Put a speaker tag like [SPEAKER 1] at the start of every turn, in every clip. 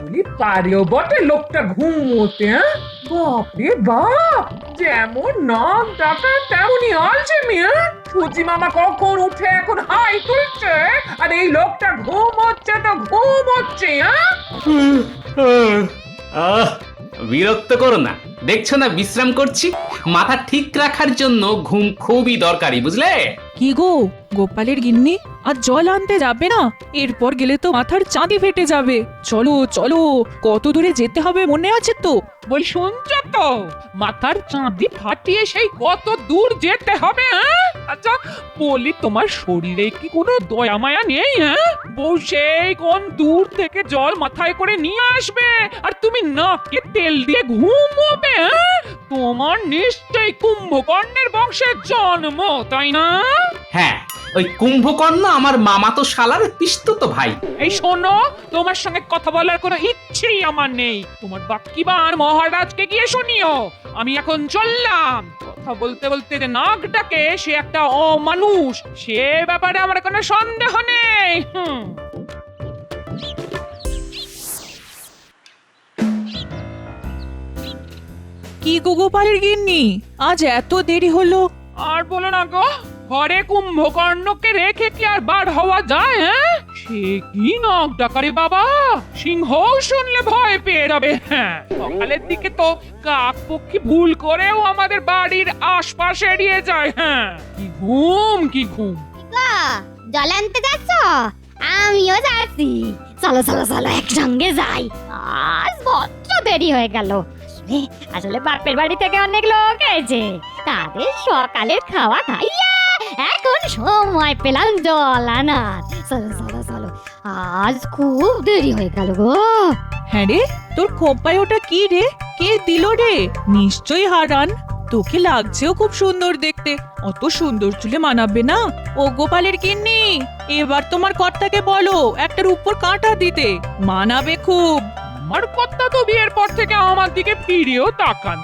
[SPEAKER 1] কাকুলি পারেও বটে লোকটা ঘুমোতে, হ্যাঁ? বাপরে বাপ, যেমন নাক ডাকা তেমনই আলছে মিয়া। সুজি মামা কখন উঠে এখন হাই তুলছে, আর এই লোকটা ঘুমোচ্ছে তো ঘুমোচ্ছে, হ্যাঁ?
[SPEAKER 2] আহ বিরক্ত করো না, দেখছো না বিশ্রাম করছি। মাথা ঠিক রাখার জন্য ঘুম খুবই দরকারি, বুঝলে?
[SPEAKER 3] কি গো, গোপালের গিন্নি আর জল আনতে যাবে না? এরপর গেলে তো মাথার চাঁদি ফেটে যাবে। চলো চলো, কত দূরে যেতে হবে মনে আছে তো?
[SPEAKER 1] বল শুনছ তো, মাথার চাঁদি ফাটিয়ে সেই কত দূর যেতে হবে, হ্যাঁ? আচ্ছা বলি, তোমার শরীরে কি কোনো দয়া মায়া নেই, হ্যাঁ? বউ সেই কোন দূর থেকে জল মাথায় করে নিয়ে আসবে, আর তুমি নাকে তেল দিয়ে ঘুমোবে, হ্যাঁ? তোমার নিশ্চয়ই কুম্ভকর্ণের বংশের জন্ম, তাই না?
[SPEAKER 2] হ্যাঁ, ওই কুম্ভকর্ণ আমার মামাতো শালার পিসতুতো ভাই।
[SPEAKER 1] এই শোনো, তোমার সঙ্গে কথা বলার কোনো ইচ্ছেই আমার নেই। তোমার বাক্কিবার মহারাজকে গিয়ে শুনিও। আমি এখন চললাম। কথা বলতে বলতে যে নাক ডাকে সে একটা অমানুষ, সে ব্যাপারে আমার কোনো সন্দেহ নেই।
[SPEAKER 3] কি গো গোপালের গিন্নি, আজ এত দেরি হলো?
[SPEAKER 1] আর বলো না গো, ঘরে কুম্ভকর্ণকে রেখে কি আর বার হওয়া যায়, হ্যাঁ? সে কি নাক ডাকারে বাবা, সিংহ শুনলে ভয় পেয়ে যাবে। হ্যাঁ, সকালের দিকে তো কাক পক্ষী ভুল করেও আমাদের বাড়ির আশপাশ এড়িয়ে যায়। হ্যাঁ, কি ঘুম কি ঘুম।
[SPEAKER 4] গো, জল আনতে যাচ্ছ? আমিও যাচ্ছি। চলো চলো চলো, একসঙ্গে যাই। আজ বড্ড দেরি হয়ে গেল। আসলে বাপের বাড়ি থেকে অনেক লোক এসেছে, তাদের সকালের খাওয়া খাইয়া এখন সময় পেলাম জল আনার। চলো চলো চলো, আজ খুব দেরি হয়ে গেল গো।
[SPEAKER 3] হ্যাঁ রে, তোর খোপায় ওটা কি রে? কে দিল রে? নিশ্চয়ই হারান। তোকে লাগছেও খুব সুন্দর দেখতে। অত সুন্দর চুলে মানাবে না। ও গোপালের গিন্নি, এবার তোমার কর্তাকে বলো একটার উপর কাঁটা দিতে, মানাবে খুব।
[SPEAKER 1] আমার কথা তো বিয়ের পর থেকে আমার দিকে ফিরেও তাকান,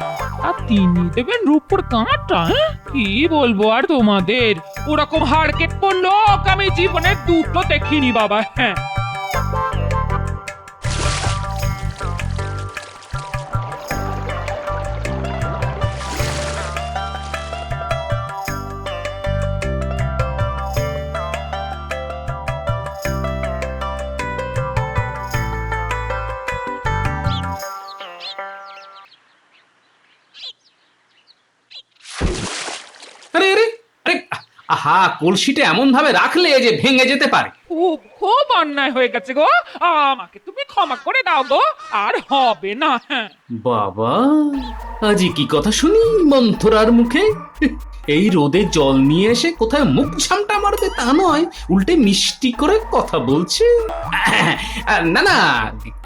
[SPEAKER 1] আর তিনি দেবেন রূপর কাঁটা, হ্যাঁ? কি বলবো আর তোমাদের, ওরকম হাড় কেটে লোক আমি জীবনে দুটো দেখিনি বাবা। হ্যাঁ,
[SPEAKER 2] আরে আরে আরে, আহা, কলসিটা এমন ভাবে রাখলে যে ভেঙে যেতে পারে।
[SPEAKER 1] খুব খুব অন্যায় হয়ে গেছে গো, আমাকে তুমি ক্ষমা করে দাও গো, আর হবে না। হ্যাঁ,
[SPEAKER 2] বাবা, আজই কি কথা শুনি মন্থরার মুখে। এই রোদে জল নিয়ে এসে কোথায় মুখ ঝামটা মারবে তা নয়, উল্টে মিষ্টি করে কথা বলছে। না না,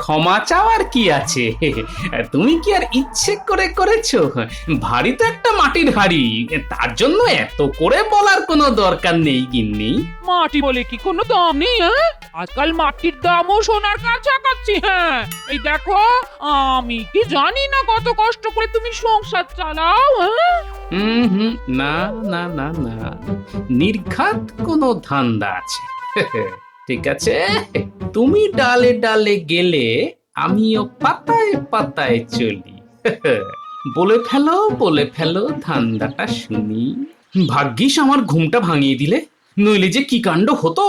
[SPEAKER 2] ক্ষমা চাওয়ার কি আছে? তুমি কি আর ইচ্ছে করে করেছো? ভারী তো একটা মাটির হাড়ি, তার জন্য এত করে বলার কোনো দরকার নেই গিন্নি।
[SPEAKER 1] মাটি বলে কি কোনো দাম নেই, হ্যাঁ? আজকাল মাটির দামও সোনার কাছাকাছি। হ্যাঁ, এই দেখো, আমি কি জানি না কত কষ্ট করে তুমি সংসার চালাও, হ্যাঁ?
[SPEAKER 2] হুম, না না না না, নির্ঘাত কোনো ধান্দা আছে। ঠিক আছে, তুমি ডালে ডালে গেলে আমিও পাতায় পাতায় চলি। বলে ফেলো ধান্দাটা শুনি। ভাগ্যিস আমার ঘুমটা ভাঙিয়ে দিলে, নইলে যে কি কাণ্ড হতো।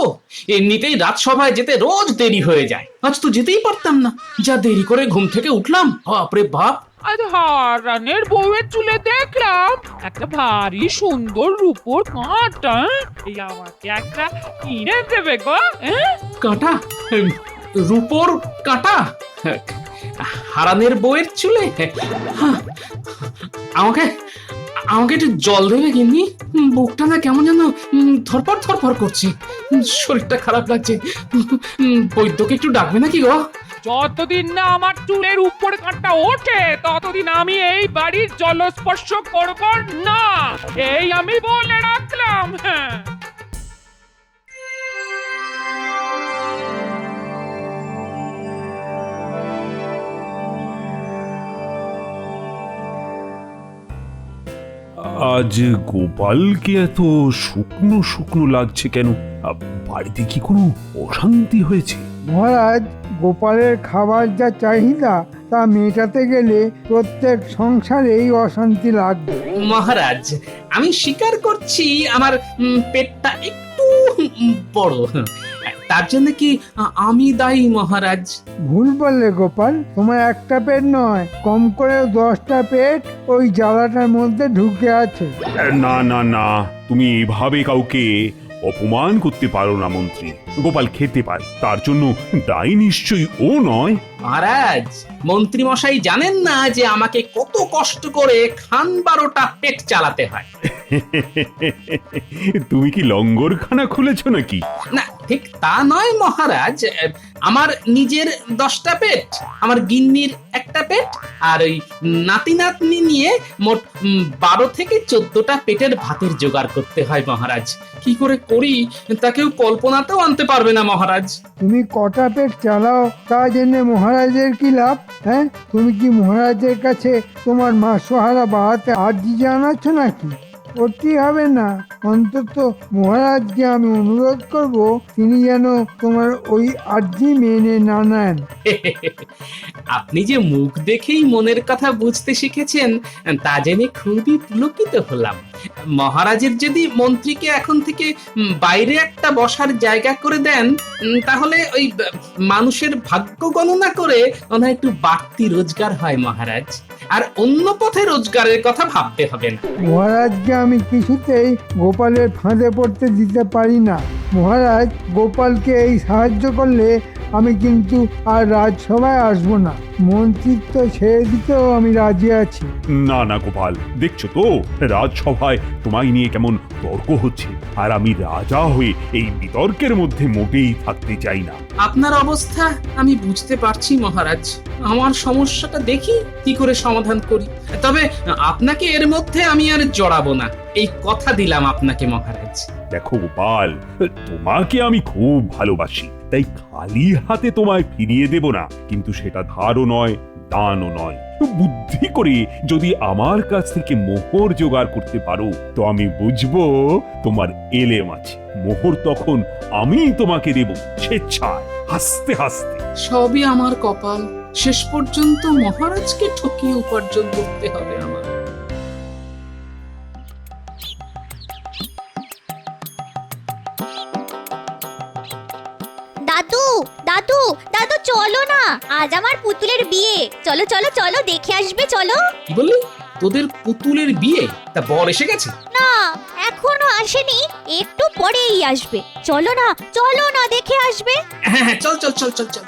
[SPEAKER 2] এমনিতেই রাজসভায় যেতে রোজ দেরি হয়ে যায়, আজ তো যেতেই পারতাম না, যা দেরি করে ঘুম থেকে উঠলাম। বাপরে বাপ,
[SPEAKER 1] আজ হারানের বউয়ের চুলে দেখলাম একটা ভারী সুন্দর রূপোর কাঁটা। এই আমাকে একটা কিনে দেবে গো, হ্যাঁ?
[SPEAKER 2] কাঁটা? রূপোর কাঁটা? হারানের বউয়ের চুলে? হ্যাঁ, আমাকে আমাকে একটু জল দেবে গিন্নি? বুকটা না কেমন যেন ধরপড় ধরপড় করছে, শরীরটা খারাপ লাগছে। বৈদ্যকে একটু ডাকবে নাকি গো?
[SPEAKER 1] যতদিন না আমার চুলের উপর কাঁটা ওঠে ততদিন আমি এই বাড়ির জলস্পর্শ করব না, এই আমি বলে রাখলাম। হ্যাঁ,
[SPEAKER 5] আজ গোপালকে এত শুকনো শুকনো লাগছে কেন? বাড়িতে কি কোনো অশান্তি হয়েছে?
[SPEAKER 6] মহারাজ, গোপালের খাবার যা চাহিদা তা মেটাতে গেলে প্রত্যেক সংসারেই অশান্তি লাগবে।
[SPEAKER 2] মহারাজ, আমি স্বীকার করছি আমার পেটটা একটু বড়। তার জন্য কি আমি দায়ী মহারাজ?
[SPEAKER 6] ভুল বললে গোপাল, তোমার একটা পেট নয়, কম করে 10টা পেট ওই জ্বালাটার মধ্যে ঢুকে আছে।
[SPEAKER 5] না না না, তুমি এভাবে কাউকে অপমান করতে পারো না মন্ত্রী। গোপাল খেতে পায়, তার জন্য দায়ী নিশ্চয়ই ও নয়।
[SPEAKER 2] মহারাজ, মন্ত্রী মশাই জানেন না যে আমাকে কত কষ্ট করে খান 12টা পেট চালাতে হয়।
[SPEAKER 5] তুমি কি লঙ্গরখানা খুলেছো নাকি?
[SPEAKER 2] না, ঠিক তা নয় মহারাজ। আমার নিজের 10টা পেট, আমার গিন্নির একটা পেট, আর ওই নাতি নাতনি নিয়ে মোট 12 থেকে 14টা পেটের ভাতের জোগাড় করতে হয় মহারাজ। কি করে করি তা কেউ কল্পনাতেও আনতে পারবে না মহারাজ।
[SPEAKER 6] তুমি কটা পেট চালাও তা জেনে মহারাজের কি লাভ? হ্যাঁ, তুমি কি মহারাজের কাছে তোমার মাসোহারা বাড়াতে আর্জি জানাচ্ছ নাকি? করতেই হবে না। অন্তত মহারাজকে আমি অনুরোধ করব তিনি যেন তোমার ওই আর্জি মেনে না নেন।
[SPEAKER 2] আপনি যে মুখ দেখেই মনের কথা বুঝতে শিখেছেন তা জেনে খুবই পুলকিত হলাম। মহারাজের যদি মন্ত্রীকে এখন থেকে বাইরে একটা বসার জায়গা করে দেন, তাহলে ওই মানুষের ভাগ্য গণনা করে ওনার একটু বাড়তি রোজগার হয় মহারাজ। আর অন্য পথে রোজগারের কথা ভাবতে হবে না।
[SPEAKER 6] মহারাজকে আমি কিছুতেই গোপালের ফাঁদে পড়তে দিতে পারি না। মহারাজ, গোপালকে এই সাহায্য করলে আমি কিন্তু আর রাজসভায় আসবো না। মন্ত্রিত্ব ছেড়ে দিতেও আমি রাজি আছি।
[SPEAKER 5] না না গোপাল, দেখছো তো রাজসভায় তোমায় নিয়ে কেমন তর্ক হচ্ছে, আর আমি রাজা হয়ে এই বিতর্কের মধ্যে মোটেই থাকতে চাই না।
[SPEAKER 2] আপনার অবস্থা আমি বুঝতে পারছি মহারাজ। আমার সমস্যাটা দেখি কি করে সমাধান করি। তবে আপনাকে এর মধ্যে আমি আর জড়াবো না, এই কথা দিলাম আপনাকে মহারাজ।
[SPEAKER 5] দেখো গোপাল, তোমাকে আমি খুব ভালোবাসি, তাই খালি হাতে তোমায় ফিরিয়ে দেব না, কিন্তু সেটা ধারও নয়, দানও নয়। বুদ্ধি করে যদি আমার কাছ থেকে মোহর জোগাড় করতে পারো তো আমি বুঝবো তোমার এলেম আছে। মোহর তখন আমি তোমাকে দেব স্বেচ্ছায়, হাসতে হাসতে।
[SPEAKER 2] সবই আমার কপাল, শেষ পর্যন্ত মহারাজকে ঠকিয়ে উপার্জন করতে হবে আমার।
[SPEAKER 4] দাদু দাদু দাদু, চলো না, আজ আমার পুতুলের বিয়ে। চলো চলো চলো, দেখে আসবে, চলো।
[SPEAKER 2] কি বললি? তোদের পুতুলের বিয়ে? তা বর এসে গেছে?
[SPEAKER 4] না, এখনো আসেনি, একটু পরেই আসবে। চলো না, চলো না, দেখে আসবে।
[SPEAKER 2] হ্যাঁ হ্যাঁ, চল চল চল চল চল।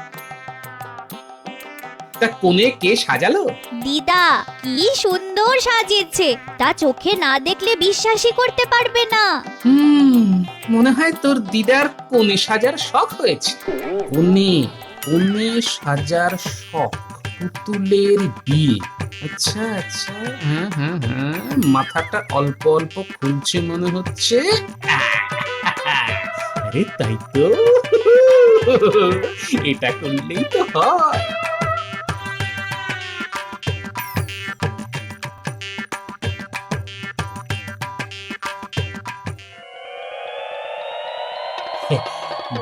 [SPEAKER 2] তা কোণে কে সাজালো?
[SPEAKER 4] দিদা কি সুন্দর সাজিয়েছে, তা চোখে না দেখলে বিশ্বাসই করতে পারবে না।
[SPEAKER 2] মনে হয় তোর দিদার কোণে সাজার শখ হয়েছে। কোণে কোণে সাজার শখ, পুতুলের বিয়ে। আচ্ছা আচ্ছা, হ্যাঁ হ্যাঁ হ্যাঁ, মাথাটা অল্প অল্প খুলছে মনে হচ্ছে। আরে তাই তো, এটা করলেই তো হয়।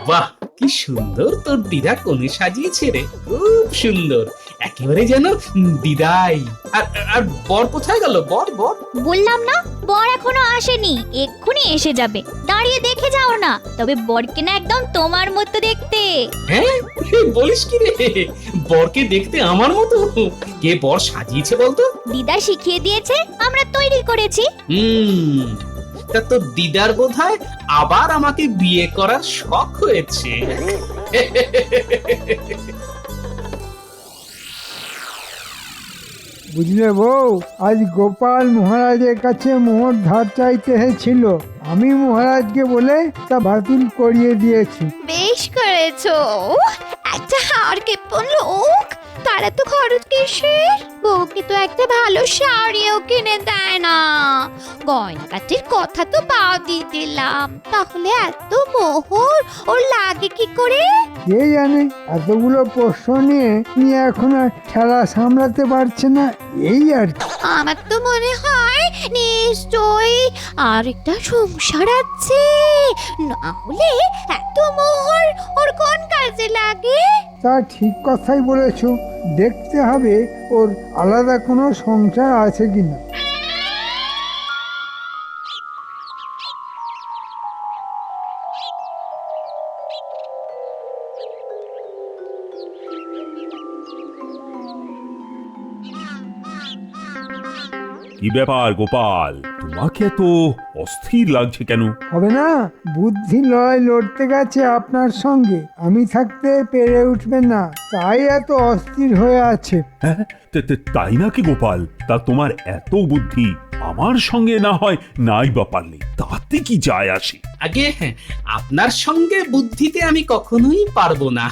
[SPEAKER 2] বাহ, কি সুন্দর তোর দিদা কোণে সাজিয়েছে রে, খুব সুন্দর, একেবারে যেন দিদাই। আর আর বর কোথায় গেল? বর বর
[SPEAKER 4] বললাম না, বর এখনো আসেনি, এক্ষুনি এসে যাবে। দাঁড়িয়ে দেখে যাও না, তবে বরকে না একদম তোমার মতো দেখতে।
[SPEAKER 2] হ্যাঁ, বলিস কি রে? বরকে দেখতে আমার মতো? কে বর সাজিয়েছে বলতো?
[SPEAKER 4] দিদা শিখিয়ে দিয়েছে, আমরা তৈরি করেছি।
[SPEAKER 2] তা তোর দিদার বোধহয় আবার আমাকে বিয়ে করার শখ হয়েছে।
[SPEAKER 6] বুঝলে বউ, আজ গোপাল মহারাজের কাছে মোহর ধার চাইতে এসেছিল। আমি মহারাজকে বলে তা বাতিল করিয়ে দিয়েছি।
[SPEAKER 4] বেশ করেছো, একটা হাড় কেঁপো লোক, তারা তো খরচ কিসের? বউকে তো একটা ভালো শাড়িও কিনে দেয় না। গয়নাগাটির কথা তো বাদই দিলাম, তাহলে এত মোহর ওর লাগে কি করে?
[SPEAKER 6] কে জানে, এতগুলো প্রশ্ন নিয়ে নিয়ে এখন আর খেলা সামলাতে পারছে না, এই আর কি।
[SPEAKER 4] আমার তো মনে হয় নিশ্চয়ই আর একটা সংসার আছে, না হলে এত মোহর ওর কোন কাজে লাগে?
[SPEAKER 6] তা ঠিক কথাই বলেছো, দেখতে হবে ওর আলাদা কোনো সংসার আছে কিনা।
[SPEAKER 5] কি ব্যাপার গোপাল, তোমাকে এত অস্থির লাগছে কেন?
[SPEAKER 6] হবে না, বুদ্ধি লড়াই লড়তে গেছে আপনার সঙ্গে, আমি থাকতে পেরে উঠবেন না, তাই এত অস্থির হয়ে আছে।
[SPEAKER 5] হ্যাঁ, তাই নাকি গোপাল? তা তোমার এত বুদ্ধি, আমার সঙ্গে না হয় নাই বা পারলে, তাতে কি যায় আসে?
[SPEAKER 2] আগে আপনার সঙ্গে বুদ্ধিতে আমি কখনোই পারবো না,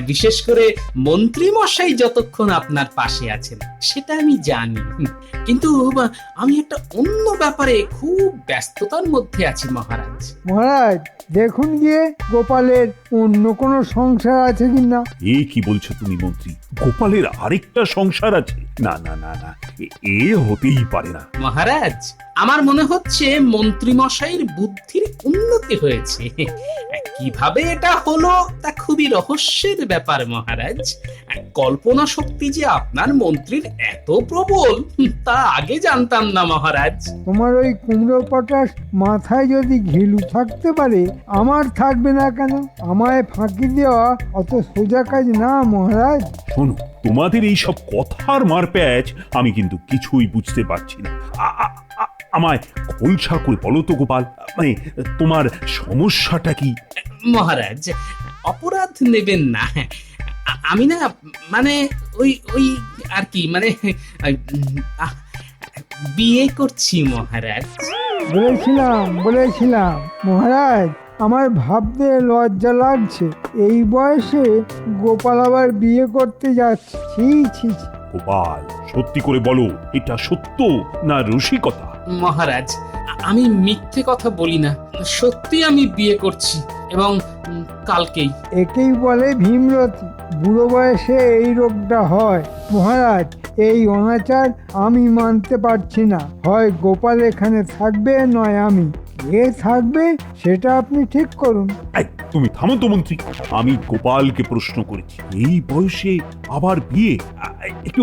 [SPEAKER 2] বিশেষ করে মন্ত্রী মশাই যতক্ষণ আপনার পাশে আছেন সেটা আমি জানি। কিন্তু আমি একটা অন্য ব্যাপারে খুব ব্যস্ততার মধ্যে আছি মহারাজ।
[SPEAKER 6] মহারাজ, দেখুন গিয়ে গোপালের অন্য কোনো সংসার আছে কিনা।
[SPEAKER 5] এ কি বলছো তুমি মন্ত্রী? গোপালের আরেকটা সংসার আছে? না না না না, এ হতেই পারে না।
[SPEAKER 2] মহারাজ, আমার মনে হচ্ছে মন্ত্রী মশাইয়ের বুদ্ধির উন্নতি হয়েছে। কিভাবে এটা হলো তা খুবই রহস্যের ব্যাপার মহারাজ। কল্পনা শক্তি যে আপনার মন্ত্রীর এত প্রবল তা আগে জানতাম না মহারাজ।
[SPEAKER 6] তোমার ওই কুমড়ো পটাশ মাথায় যদি ঘিলু থাকতে পারে, আমার থাকবে না কেন? আমায় ফাঁকি দেওয়া অত সোজা কাজ না মহারাজ।
[SPEAKER 5] শোনো, তোমাদের এই সব কথার মারপ্যাচ আমি কিন্তু কিছুই বুঝতে পারছি না। আমায় খোলসা করে বলো তো গোপাল, মানে তোমার সমস্যাটা কি?
[SPEAKER 2] মহারাজ, অপরাধ নেবেন না, আমি না মানে ওই ওই আর কি মানে বিয়ে করছি মহারাজ।
[SPEAKER 6] বলেছিলাম মহারাজ, আমার ভাবতে লজ্জা লাগছে, এই বয়সে গোপাল আবার বিয়ে করতে যাচ্ছে। ছি ছি ছি।
[SPEAKER 5] গোপাল, সত্যি করে বলো, এটা সত্য না রসিকতা?
[SPEAKER 2] মহারাজ, আমি মিথ্যে কথা বলি না, সত্যি আমি বিয়ে করছি, এবং কালকেই।
[SPEAKER 6] একেই বলে ভীমরতি, বুড়ো বয়সে এই রোগটা হয়। মহারাজ, এই অনাচার আমি মানতে পারছি না, হয় গোপাল এখানে থাকবে নয় আমি। কে থাকবে সেটা আপনি ঠিক করুন।
[SPEAKER 5] এই, তুমি থামো তো মন্ত্রী, আমি গোপালকে প্রশ্ন করেছি, এই বয়সে আবার বিয়ে? একটু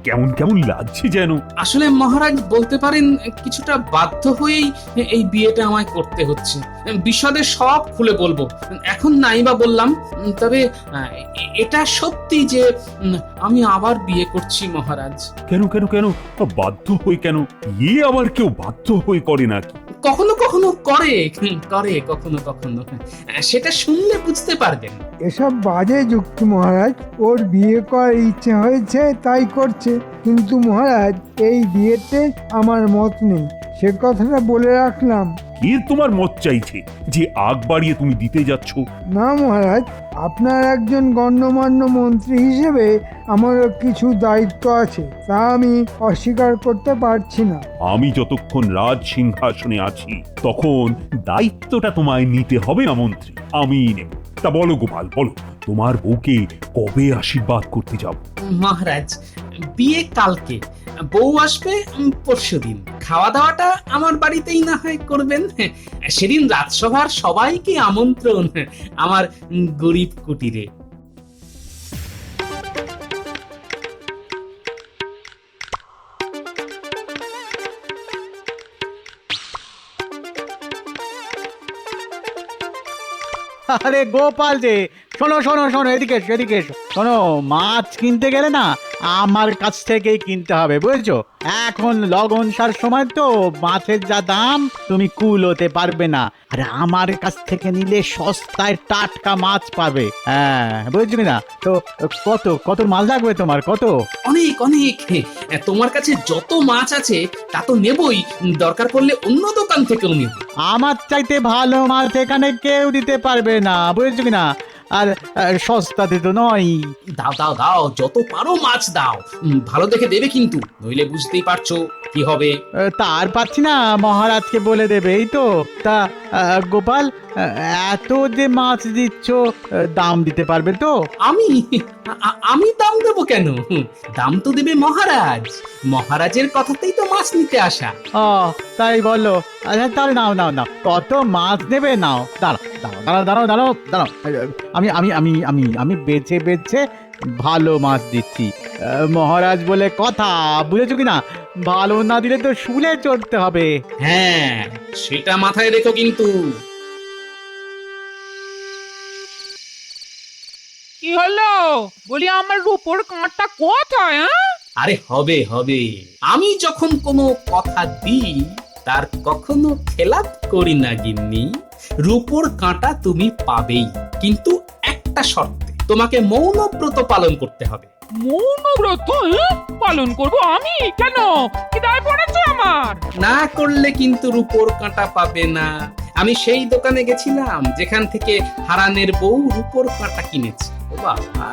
[SPEAKER 5] কেমন কেমন লাগছে যেন।
[SPEAKER 2] আসলে মহারাজ বলতে পারেন কিছুটা বাধ্য হয়েই এই বিয়েটা আমায় করতে হচ্ছে। বিশদে সব খুলে বলবো, এখন নাই বা বললাম, তবে এটা সত্যি যে আমি আবার বিয়ে করছি মহারাজ।
[SPEAKER 5] কেন কেন কেন বাধ্য হয়ে কেন? ইয়ে আবার কেউ বাধ্য হয়ে করে নাকি?
[SPEAKER 2] কখনো কখনো করে কখনো কখনো, সেটা শুনলে বুঝতে পারবেন।
[SPEAKER 6] এসব বাজে যুক্তি মহারাজ, ওর বিয়ে করার ইচ্ছে হয়েছে তাই করছে, কিন্তু মহারাজ এই বিয়েতে আমার মত নেই, সে কথাটা বলে রাখলাম।
[SPEAKER 5] কে তোমার মত চাইছে যে আগ বাড়িয়ে তুমি দিতে যাচ্ছ?
[SPEAKER 6] না মহারাজ, আপনার একজন গণ্যমান্য মন্ত্রী হিসেবে আমারও কিছু দায়িত্ব আছে, তা আমি অস্বীকার করতে পারছি না।
[SPEAKER 5] আমি যতক্ষণ রাজ সিংহাসনে আছি তখন দায়িত্বটা তোমায় নিতে হবে না মন্ত্রী, আমি নেব। তা বলো গোপাল, বলো, তোমার বউকে কবে আশীর্বাদ করতে যাব?
[SPEAKER 2] মহারাজ, বিয়ে কালকে, বউ আসবে পরশুদিন। খাওয়া দাওয়াটা আমার বাড়িতেই না হয় করবেন, সেদিন রাজসভার সবাইকে আমন্ত্রণ আমার গরিব কুটিরে।
[SPEAKER 7] আরে গোপাল যে, শোনো শোনো শোনো, এদিকে এসো, এদিকে এসো। শোনো, মাছ কিনতে গেলে না আমার কাছ থেকেই কিনতে হবে, বুঝেছো? এখন লগনসার সময় তো মাছের যা দাম তুমি কুলোতে পারবে না, আরে আমার কাছ থেকে নিলে সস্তায় টাটকা মাছ পাবে। হ্যাঁ, বুঝছো না? তো কত কত মাছ লাগবে তোমার? কত?
[SPEAKER 2] অনেক অনেক, তোমার কাছে যত মাছ আছে তা তো নেবই, দরকার পড়লে অন্য দোকান থেকেও নেব।
[SPEAKER 7] আমার চাইতে ভালো মাছ এখানে কেউ দিতে পারবে না, বুঝছো না? আর সস্তাতে তো নয়।
[SPEAKER 2] দাও দাও দাও, যত পারো মাছ দাও। ভালো দেখে দেবে কিন্তু, নইলে বুঝতেই পারছো কি হবে।
[SPEAKER 7] তার পাচ্ছি না, মহারাজকে বলে দেবে এই তো। তা গোপাল, এত যে মাছ দিচ্ছ, দাম দিতে পারবে তো?
[SPEAKER 2] আমি আমি দাম দেবো কেন? দাম তো দেবে মহারাজ। মহারাজের কথাতেই তো মাছ নিতে আসা।
[SPEAKER 7] ও তাই বলো। আচ্ছা তাহলে নাও নাও নাও, কত মাছ নেবে নাও। দাঁড়াও দাঁড়াও দাঁড়াও দাঁড়াও দাঁড়াও, আমি আমি আমি আমি আমি বেছে বেছে ভালো মাছ দিচ্ছি। মহারাজ বলে কথা, বুঝেছো কিনা? ভালো না দিলে তো শুলে চড়তে হবে।
[SPEAKER 2] হ্যাঁ, সেটা মাথায় রেখো কিন্তু।
[SPEAKER 1] কি হলো? বলি আমার রূপোর কাঁটা কোথায়?
[SPEAKER 2] আরে হবে হবে, আমি যখন কোনো কথা দিই তার কখনো খেলাপ করি না গিন্নি। রূপোর কাঁটা তুমি পাবেই, কিন্তু একটা শর্তে, তোমাকে মৌনব্রত পালন করতে হবে।
[SPEAKER 1] মৌনব্রত পালন করব আমি? কেন? কি দায় পড়েছে আমার?
[SPEAKER 2] না করলে কিন্তু রূপোর কাঁটা পাবে না। আমি সেই দোকানে গেছিলাম যেখান থেকে হারানের বউ রূপোর কাঁটা কিনেছে। ও বাবা,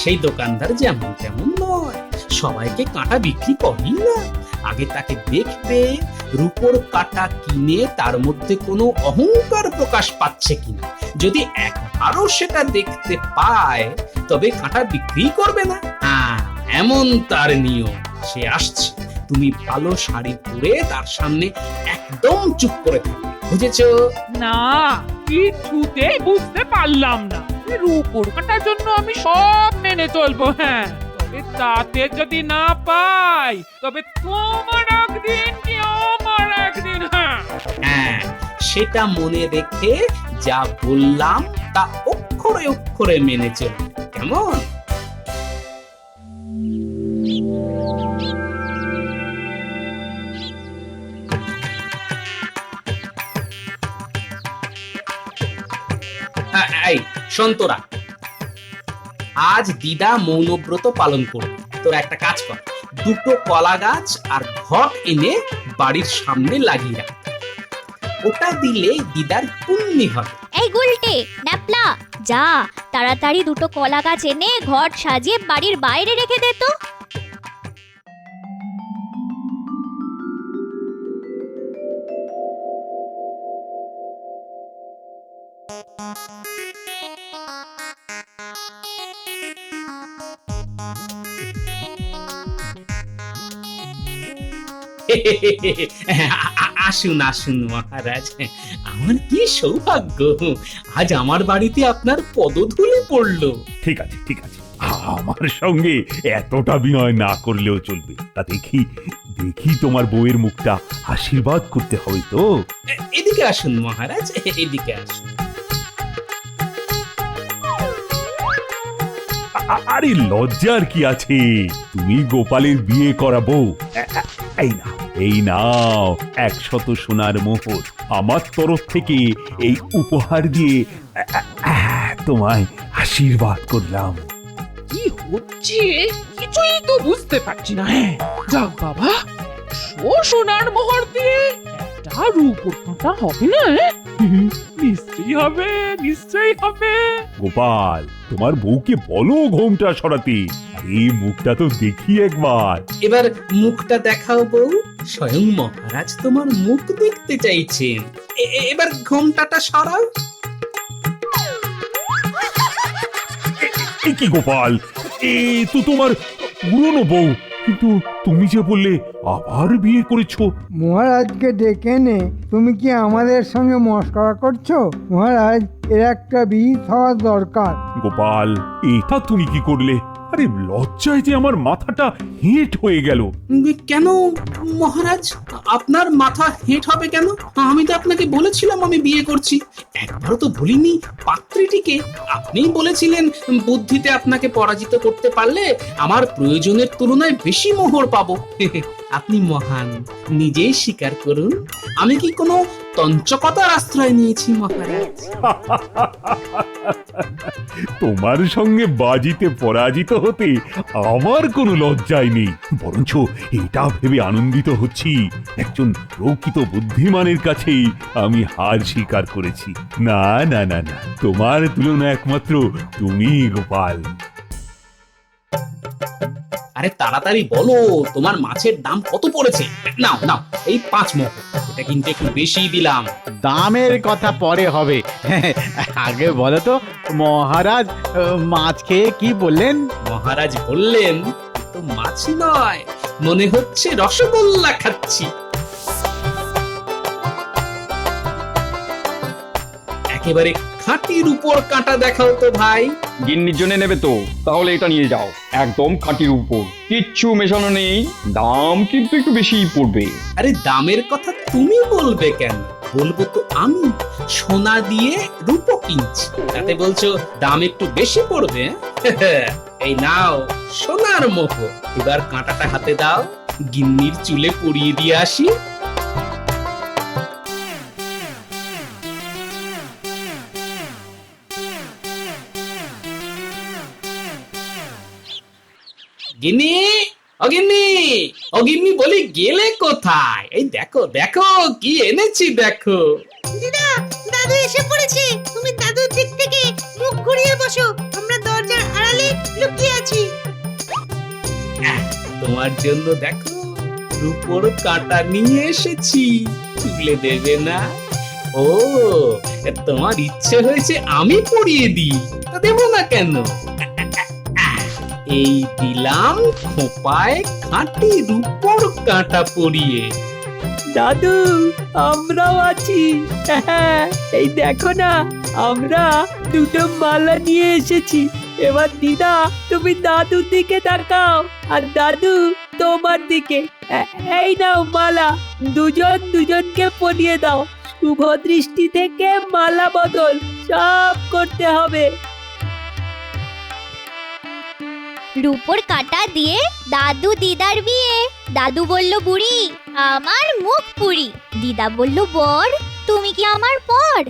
[SPEAKER 2] সেই দোকানদার যেমন তেমন নয়, সবাইকে কাঁটা বিক্রি করেই না। আগে তাকে দেখবে রূপোর কাঁটা কিনে তার মধ্যে কোনো অহংকার প্রকাশ পাচ্ছে কিনা। যদি একবারও সেটা দেখতে পায় তবে কাঁটা বিক্রি করবে না। হ্যাঁ, এমন তার নিয়ম। সে আসছে, তুমি ভালো শাড়ি পরে তার সামনে একদম চুপ করে থাকবে, বুঝেছো?
[SPEAKER 1] না, কিছুতেই বুঝতে পারলাম না। রূপোর কাঁটার জন্য আমি সব মেনে চলবো, হ্যাঁ, তবে তাতে যদি না পাই তবে তোমার একদিন কি আমার একদিন। হ্যাঁ
[SPEAKER 2] হ্যাঁ, সেটা মনে রেখে যা বললাম তা অক্ষরে অক্ষরে মেনে চলবে, কেমন? এই সন্তরা, আজ দিদা মৌনব্রত পালন করবে। তোরা একটা কাজ কর, দুটো কলা গাছ আর ঘট এনে বাড়ির সামনে লাগিয়ে রাখ। ওটা দিলে দিদার পুণ্যি হবে।
[SPEAKER 4] এই গুলটে ন্যাপলা, যা তাড়াতাড়ি দুটো কলা গাছ এনে ঘট সাজিয়ে বাড়ির বাইরে রেখে দে তো।
[SPEAKER 2] আসুন আসুন মহারাজ, আমার কি সৌভাগ্য, আজ আমার বাড়িতে আপনার পদধূলি পড়লো।
[SPEAKER 5] ঠিক আছে ঠিক আছে, আমার সঙ্গে এতটা বিনয় না করলেও চলবে। তা দেখি দেখি তোমার বউয়ের মুখটা আশীর্বাদ করতে হবে তো।
[SPEAKER 2] এদিকে আসুন মহারাজ, এদিকে আসুন।
[SPEAKER 5] আরে লজ্জার কি আছে? তুমি গোপালের বিয়ে করাবো। এই নাও 100 সোনার মোহর, আমার তরফ থেকে এই উপহার দিয়ে তোমায় আশীর্বাদ করলাম।
[SPEAKER 1] কি হচ্ছে কিছুই তো বুঝতে পারছি না। হ্যাঁ, যাক বাবা, সোনার মোহর দিয়ে একটা রূপোর কাঁটা হবে না? নিশ্চয়ই হবে, নিশ্চয়ই হবে।
[SPEAKER 5] গোপাল, তোমার বউকে বলো ঘোমটা সরাতে। এই মুখটা তো দেখি একবার।
[SPEAKER 2] এবার মুখটা দেখাও বউ, স্বয়ং মহারাজ তোমার মুখ দেখতে চাইছেন। এবার ঘোমটাটা সরাও।
[SPEAKER 5] কি গোপাল, এ তো তোমার পুরনো বউ, কিন্তু তুমি যে বললে আবার বিয়ে করেছো।
[SPEAKER 6] মহারাজকে ডেকে নে। তুমি কি আমাদের সঙ্গে মস্করা করছো? মহারাজ, এর একটা বিহিত হওয়া দরকার।
[SPEAKER 5] গোপাল, এটা তুমি কি করলে? আরে লজ্জায় যে আমার মাথাটা হেঁট হয়ে গেল।
[SPEAKER 2] কেন মহারাজ, আপনার মাথা হেঁট হবে কেন? আমি তো আপনাকে বলেছিলাম আমি বিয়ে করছি। একবারও তো ভুলিনি পাত্রীটিকে। আপনিই বলেছিলেন বুদ্ধিতে আপনাকে পরাজিত করতে পারলে আমার প্রয়োজনের তুলনায় বেশি মোহর পাবো। আপনি মহান, নিজেই স্বীকার করুন। আমি কি কোনো তঞ্চকতার আশ্রয় নিয়েছি মহারাজ?
[SPEAKER 5] তোমার সঙ্গে বাজিতে পরাজিত হতে আমার কোনো লজ্জাই নেই, বরঞ্চ এটা ভেবে আনন্দিত হচ্ছি একজন প্রকৃত বুদ্ধিমানের কাছেই আমি হার স্বীকার করেছি। না না না না, তোমার তুলনা একমাত্র তুমি গোপাল।
[SPEAKER 2] আরে তাড়াতাড়ি বলো, তোমার মাছের দাম কত পড়েছে? নাও নাও, এই 5 মোহর। এটা কিন্তু একটু বেশি দিলাম।
[SPEAKER 7] দামের কথা পরে হবে, আগে বলো তো মহারাজ মাছ খেয়ে কি বললেন?
[SPEAKER 2] মহারাজ বললেন, তো মাছ নয়, মনে হচ্ছে রসগোল্লা খাচ্ছি। একেবারে খাঁটির উপর কাঁটা দেখাও তো ভাই।
[SPEAKER 8] গিন্নির জন্য নেবে তো, তাহলে এটা নিয়ে যাও, একদম খাঁটির উপর, কিচ্ছু মেশানো নেই। দাম কিন্তু একটু বেশিই পড়বে।
[SPEAKER 2] আরে দামের কথা তুমি বলবে কেন? বলবো তো আমি, সোনা দিয়ে রূপো কিনছি, তাতে বলছো দাম একটু বেশি পড়বে? এই নাও সোনার মোহর, এবার কাঁটাটা হাতে দাও, গিন্নির চুলে পরিয়ে দিয়ে আসি। গিন্নি, অগিন্নি, অগিন্নি বলি গেলে কোথায়? এই দেখো দেখো কি এনেছি দেখো।
[SPEAKER 9] দাদু এসে পড়েছে, তুমি দাদুর দিক থেকে মুখ ঘুরিয়ে বসো, আমরা দরজার আড়ালে লুকিয়ে আছি।
[SPEAKER 2] তোমার জন্য দেখো রূপোর কাঁটা নিয়ে এসেছি, তুলে দেবে না? ও, তোমার ইচ্ছে হয়েছে আমি পরিয়ে দিই, তা দেবো না কেন? এই দিলাম খোপায় খাঁটি রূপোর কাঁটা পরিয়ে।
[SPEAKER 10] দাদু, আমরাও আছি। এই দেখো না, আমরা দুটো মালা নিয়ে এসেছি। এবার দিদা তুমি দাদুর দিকে তাকাও, আর দাদু তোমার দিকে। এই নাও মালা, দুজন দুজনকে পরিয়ে দাও। শুভ দৃষ্টি থেকে মালা বদল সব করতে হবে।
[SPEAKER 4] রূপোর কাঁটা দিয়ে দাদু দিদার বিয়ে। দাদু বলল বুড়ি, আমার মুখ পুরি। দিদা বলল বর, তুমি কি আমার পর?